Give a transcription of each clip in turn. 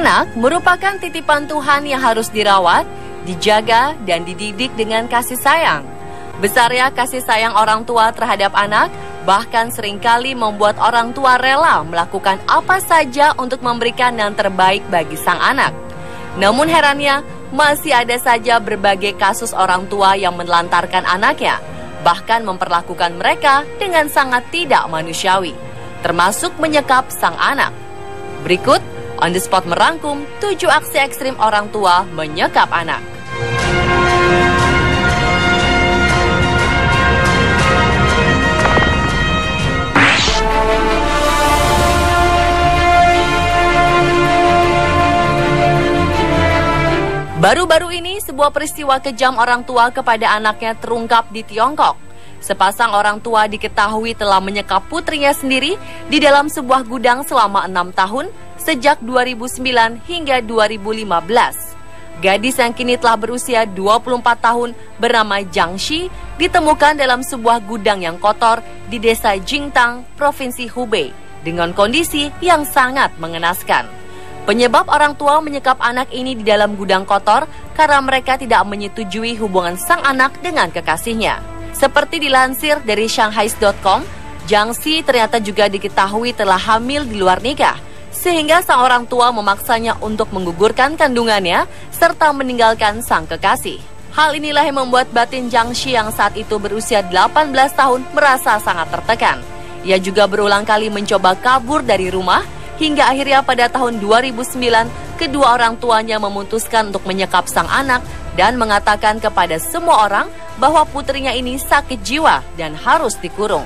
Anak merupakan titipan Tuhan yang harus dirawat, dijaga, dan dididik dengan kasih sayang. Besarnya kasih sayang orang tua terhadap anak bahkan seringkali membuat orang tua rela melakukan apa saja untuk memberikan yang terbaik bagi sang anak. Namun herannya, masih ada saja berbagai kasus orang tua yang menelantarkan anaknya, bahkan memperlakukan mereka dengan sangat tidak manusiawi, termasuk menyekap sang anak. Berikut On The Spot merangkum 7 aksi ekstrim orang tua menyekap anak. Baru-baru ini, sebuah peristiwa kejam orang tua kepada anaknya terungkap di Tiongkok. Sepasang orang tua diketahui telah menyekap putrinya sendiri di dalam sebuah gudang selama 6 tahun sejak 2009 hingga 2015. Gadis yang kini telah berusia 24 tahun bernama Jiang Shi ditemukan dalam sebuah gudang yang kotor di desa Jingtang, Provinsi Hubei, dengan kondisi yang sangat mengenaskan. Penyebab orang tua menyekap anak ini di dalam gudang kotor karena mereka tidak menyetujui hubungan sang anak dengan kekasihnya. Seperti dilansir dari Shanghai.com, Jiang Shi ternyata juga diketahui telah hamil di luar nikah, sehingga sang orang tua memaksanya untuk menggugurkan kandungannya serta meninggalkan sang kekasih. Hal inilah yang membuat batin Jiang Shi yang saat itu berusia 18 tahun merasa sangat tertekan. Ia juga berulang kali mencoba kabur dari rumah, hingga akhirnya pada tahun 2009, kedua orang tuanya memutuskan untuk menyekap sang anak dan mengatakan kepada semua orang bahwa putrinya ini sakit jiwa dan harus dikurung.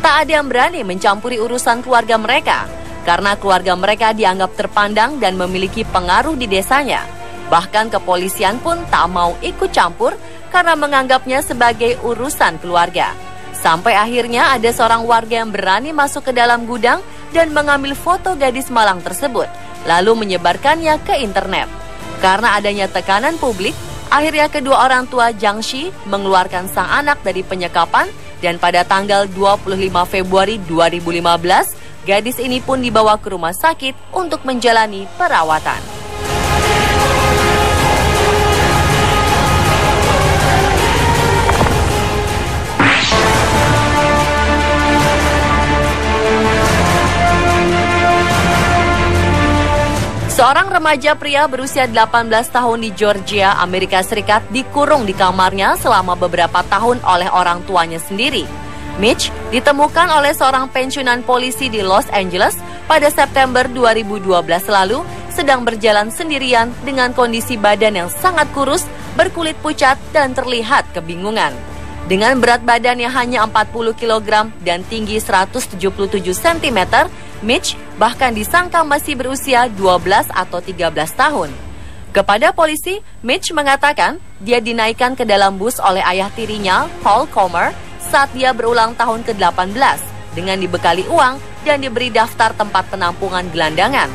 Tak ada yang berani mencampuri urusan keluarga mereka, karena keluarga mereka dianggap terpandang dan memiliki pengaruh di desanya. Bahkan kepolisian pun tak mau ikut campur karena menganggapnya sebagai urusan keluarga. Sampai akhirnya ada seorang warga yang berani masuk ke dalam gudang dan mengambil foto gadis malang tersebut, lalu menyebarkannya ke internet. Karena adanya tekanan publik, akhirnya kedua orang tua Jiang Shi mengeluarkan sang anak dari penyekapan, dan pada tanggal 25 Februari 2015, gadis ini pun dibawa ke rumah sakit untuk menjalani perawatan. Seorang remaja pria berusia 18 tahun di Georgia, Amerika Serikat dikurung di kamarnya selama beberapa tahun oleh orang tuanya sendiri. Mitch ditemukan oleh seorang pensiunan polisi di Los Angeles pada September 2012 lalu sedang berjalan sendirian dengan kondisi badan yang sangat kurus, berkulit pucat, dan terlihat kebingungan. Dengan berat badan yang hanya 40 kg dan tinggi 177 cm, Mitch bahkan disangka masih berusia 12 atau 13 tahun. Kepada polisi, Mitch mengatakan dia dinaikkan ke dalam bus oleh ayah tirinya, Paul Comer, saat dia berulang tahun ke-18 dengan dibekali uang dan diberi daftar tempat penampungan gelandangan.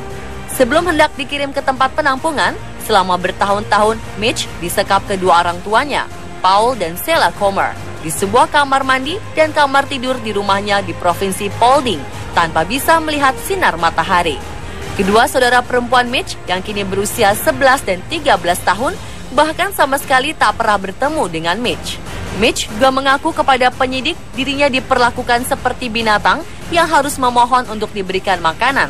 Sebelum hendak dikirim ke tempat penampungan, selama bertahun-tahun Mitch disekap kedua orang tuanya, Paul dan Sheila Comer, di sebuah kamar mandi dan kamar tidur di rumahnya di Provinsi Paulding, tanpa bisa melihat sinar matahari. Kedua saudara perempuan Mitch yang kini berusia 11 dan 13 tahun bahkan sama sekali tak pernah bertemu dengan Mitch. Mitch juga mengaku kepada penyidik dirinya diperlakukan seperti binatang yang harus memohon untuk diberikan makanan.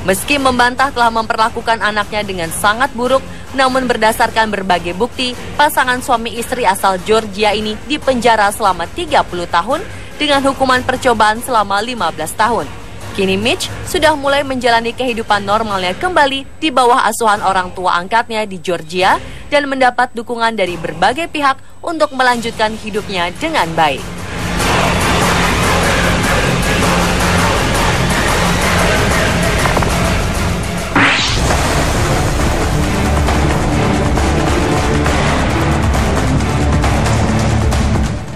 Meski membantah telah memperlakukan anaknya dengan sangat buruk, namun berdasarkan berbagai bukti, pasangan suami istri asal Georgia ini dipenjara selama 30 tahun dengan hukuman percobaan selama 15 tahun. Kini Mitch sudah mulai menjalani kehidupan normalnya kembali di bawah asuhan orang tua angkatnya di Georgia dan mendapat dukungan dari berbagai pihak untuk melanjutkan hidupnya dengan baik.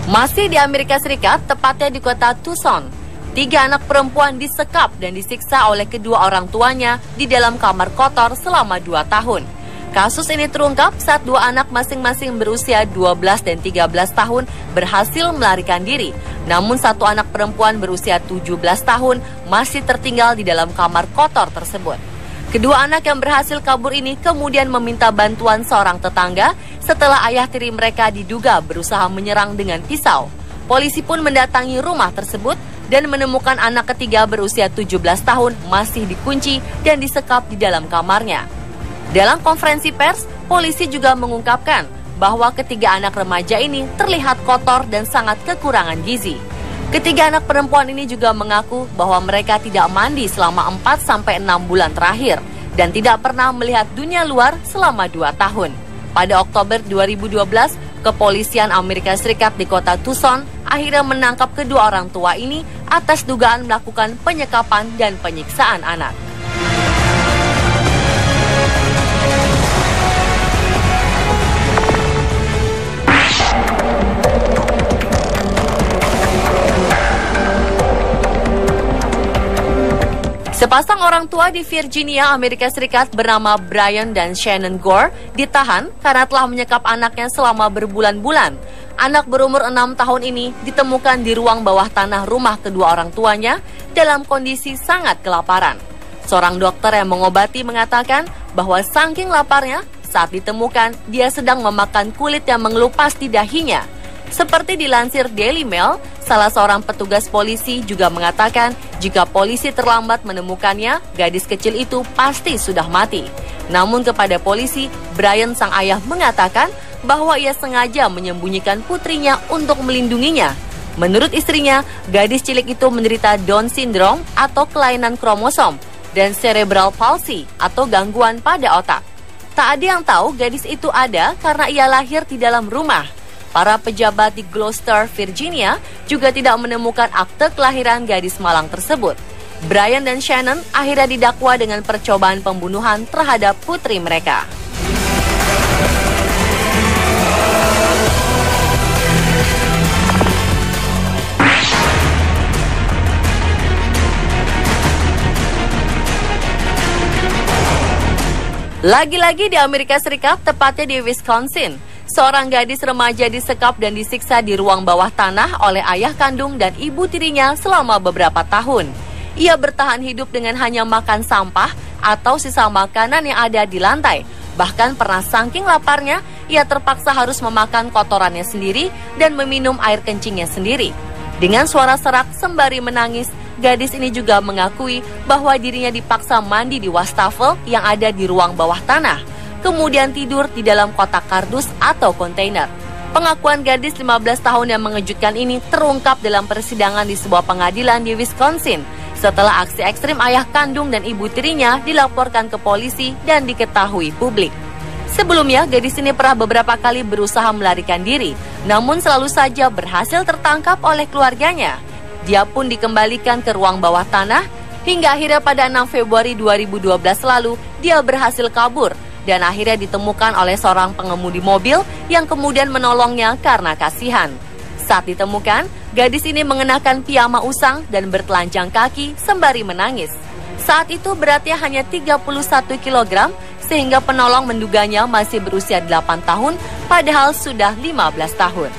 Masih di Amerika Serikat, tepatnya di kota Tucson, 3 anak perempuan disekap dan disiksa oleh kedua orang tuanya di dalam kamar kotor selama 2 tahun. Kasus ini terungkap saat 2 anak masing-masing berusia 12 dan 13 tahun berhasil melarikan diri. Namun 1 anak perempuan berusia 17 tahun masih tertinggal di dalam kamar kotor tersebut. Kedua anak yang berhasil kabur ini kemudian meminta bantuan seorang tetangga setelah ayah tiri mereka diduga berusaha menyerang dengan pisau. Polisi pun mendatangi rumah tersebut dan menemukan anak ketiga berusia 17 tahun masih dikunci dan disekap di dalam kamarnya. Dalam konferensi pers, polisi juga mengungkapkan bahwa ketiga anak remaja ini terlihat kotor dan sangat kekurangan gizi. Ketiga anak perempuan ini juga mengaku bahwa mereka tidak mandi selama 4-6 bulan terakhir dan tidak pernah melihat dunia luar selama 2 tahun. Pada Oktober 2012, kepolisian Amerika Serikat di kota Tucson akhirnya menangkap kedua orang tua ini atas dugaan melakukan penyekapan dan penyiksaan anak. Sepasang orang tua di Virginia, Amerika Serikat bernama Brian dan Shannon Gore ditahan karena telah menyekap anaknya selama berbulan-bulan. Anak berumur 6 tahun ini ditemukan di ruang bawah tanah rumah kedua orang tuanya dalam kondisi sangat kelaparan. Seorang dokter yang mengobati mengatakan bahwa saking laparnya, saat ditemukan dia sedang memakan kulit yang mengelupas di dahinya. Seperti dilansir Daily Mail, salah seorang petugas polisi juga mengatakan jika polisi terlambat menemukannya, gadis kecil itu pasti sudah mati. Namun kepada polisi, Brian sang ayah mengatakan bahwa ia sengaja menyembunyikan putrinya untuk melindunginya. Menurut istrinya, gadis cilik itu menderita Down syndrome atau kelainan kromosom dan cerebral palsy atau gangguan pada otak. Tak ada yang tahu gadis itu ada karena ia lahir di dalam rumah. Para pejabat di Gloucester, Virginia juga tidak menemukan akte kelahiran gadis malang tersebut. Brian dan Shannon akhirnya didakwa dengan percobaan pembunuhan terhadap putri mereka. Lagi-lagi di Amerika Serikat, tepatnya di Wisconsin, seorang gadis remaja disekap dan disiksa di ruang bawah tanah oleh ayah kandung dan ibu tirinya selama beberapa tahun. Ia bertahan hidup dengan hanya makan sampah atau sisa makanan yang ada di lantai. Bahkan pernah saking laparnya, ia terpaksa harus memakan kotorannya sendiri dan meminum air kencingnya sendiri. Dengan suara serak sembari menangis, gadis ini juga mengakui bahwa dirinya dipaksa mandi di wastafel yang ada di ruang bawah tanah, kemudian tidur di dalam kotak kardus atau kontainer. Pengakuan gadis 15 tahun yang mengejutkan ini terungkap dalam persidangan di sebuah pengadilan di Wisconsin setelah aksi ekstrim ayah kandung dan ibu tirinya dilaporkan ke polisi dan diketahui publik. Sebelumnya, gadis ini pernah beberapa kali berusaha melarikan diri, namun selalu saja berhasil tertangkap oleh keluarganya. Dia pun dikembalikan ke ruang bawah tanah, hingga akhirnya pada 6 Februari 2012 lalu, dia berhasil kabur, dan akhirnya ditemukan oleh seorang pengemudi mobil yang kemudian menolongnya karena kasihan. Saat ditemukan, gadis ini mengenakan piyama usang dan bertelanjang kaki sembari menangis. Saat itu beratnya hanya 31 kg, sehingga penolong menduganya masih berusia 8 tahun, padahal sudah 15 tahun.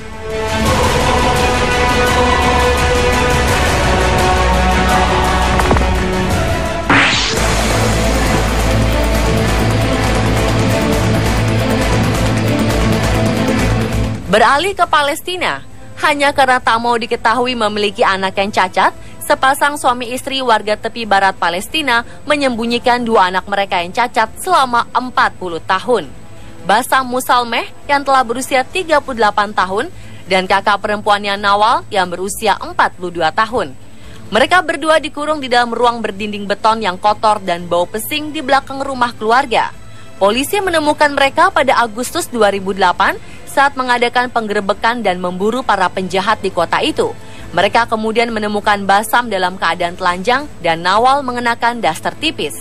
Beralih ke Palestina, hanya karena tak mau diketahui memiliki anak yang cacat, sepasang suami istri warga tepi barat Palestina menyembunyikan dua anak mereka yang cacat selama 40 tahun. Bassam Musalmeh yang telah berusia 38 tahun dan kakak perempuannya Nawal yang berusia 42 tahun. Mereka berdua dikurung di dalam ruang berdinding beton yang kotor dan bau pesing di belakang rumah keluarga. Polisi menemukan mereka pada Agustus 2008 saat mengadakan penggerebekan dan memburu para penjahat di kota itu. Mereka kemudian menemukan Bassam dalam keadaan telanjang dan Nawal mengenakan daster tipis.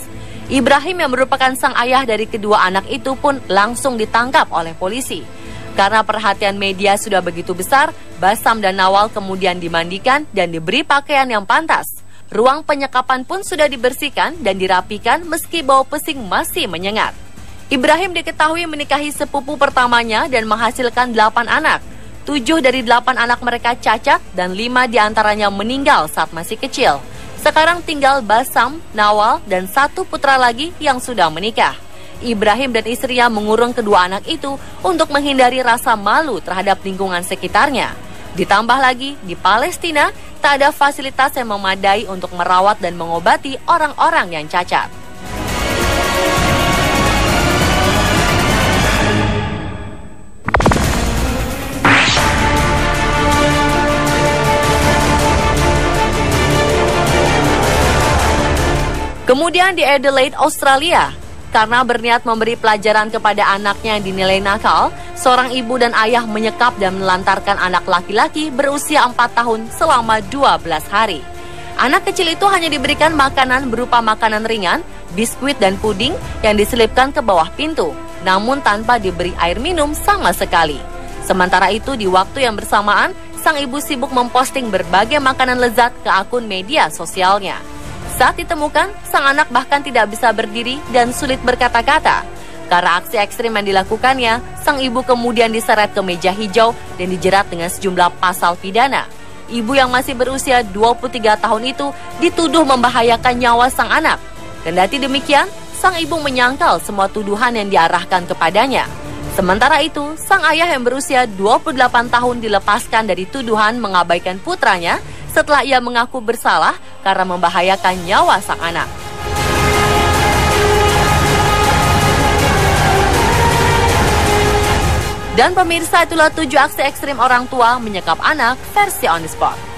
Ibrahim yang merupakan sang ayah dari kedua anak itu pun langsung ditangkap oleh polisi. Karena perhatian media sudah begitu besar, Bassam dan Nawal kemudian dimandikan dan diberi pakaian yang pantas. Ruang penyekapan pun sudah dibersihkan dan dirapikan meski bau pesing masih menyengat. Ibrahim diketahui menikahi sepupu pertamanya dan menghasilkan 8 anak. 7 dari 8 anak mereka cacat dan 5 diantaranya meninggal saat masih kecil. 1 Sekarang tinggal Basam, Nawal, dan 1 putra lagi yang sudah menikah. Ibrahim dan istrinya mengurung kedua anak itu untuk menghindari rasa malu terhadap lingkungan sekitarnya. Ditambah lagi, di Palestina tak ada fasilitas yang memadai untuk merawat dan mengobati orang-orang yang cacat. Kemudian di Adelaide, Australia, karena berniat memberi pelajaran kepada anaknya yang dinilai nakal, seorang ibu dan ayah menyekap dan menelantarkan anak laki-laki berusia 4 tahun selama 12 hari. Anak kecil itu hanya diberikan makanan berupa makanan ringan, biskuit dan puding yang diselipkan ke bawah pintu, namun tanpa diberi air minum sama sekali. Sementara itu, di waktu yang bersamaan, sang ibu sibuk memposting berbagai makanan lezat ke akun media sosialnya. Saat ditemukan, sang anak bahkan tidak bisa berdiri dan sulit berkata-kata. Karena aksi ekstrim yang dilakukannya, sang ibu kemudian diseret ke meja hijau dan dijerat dengan sejumlah pasal pidana. Ibu yang masih berusia 23 tahun itu dituduh membahayakan nyawa sang anak. Kendati demikian, sang ibu menyangkal semua tuduhan yang diarahkan kepadanya. Sementara itu, sang ayah yang berusia 28 tahun dilepaskan dari tuduhan mengabaikan putranya setelah ia mengaku bersalah karena membahayakan nyawa sang anak. Dan pemirsa, itulah 7 aksi ekstrim orang tua menyekap anak versi On The Spot.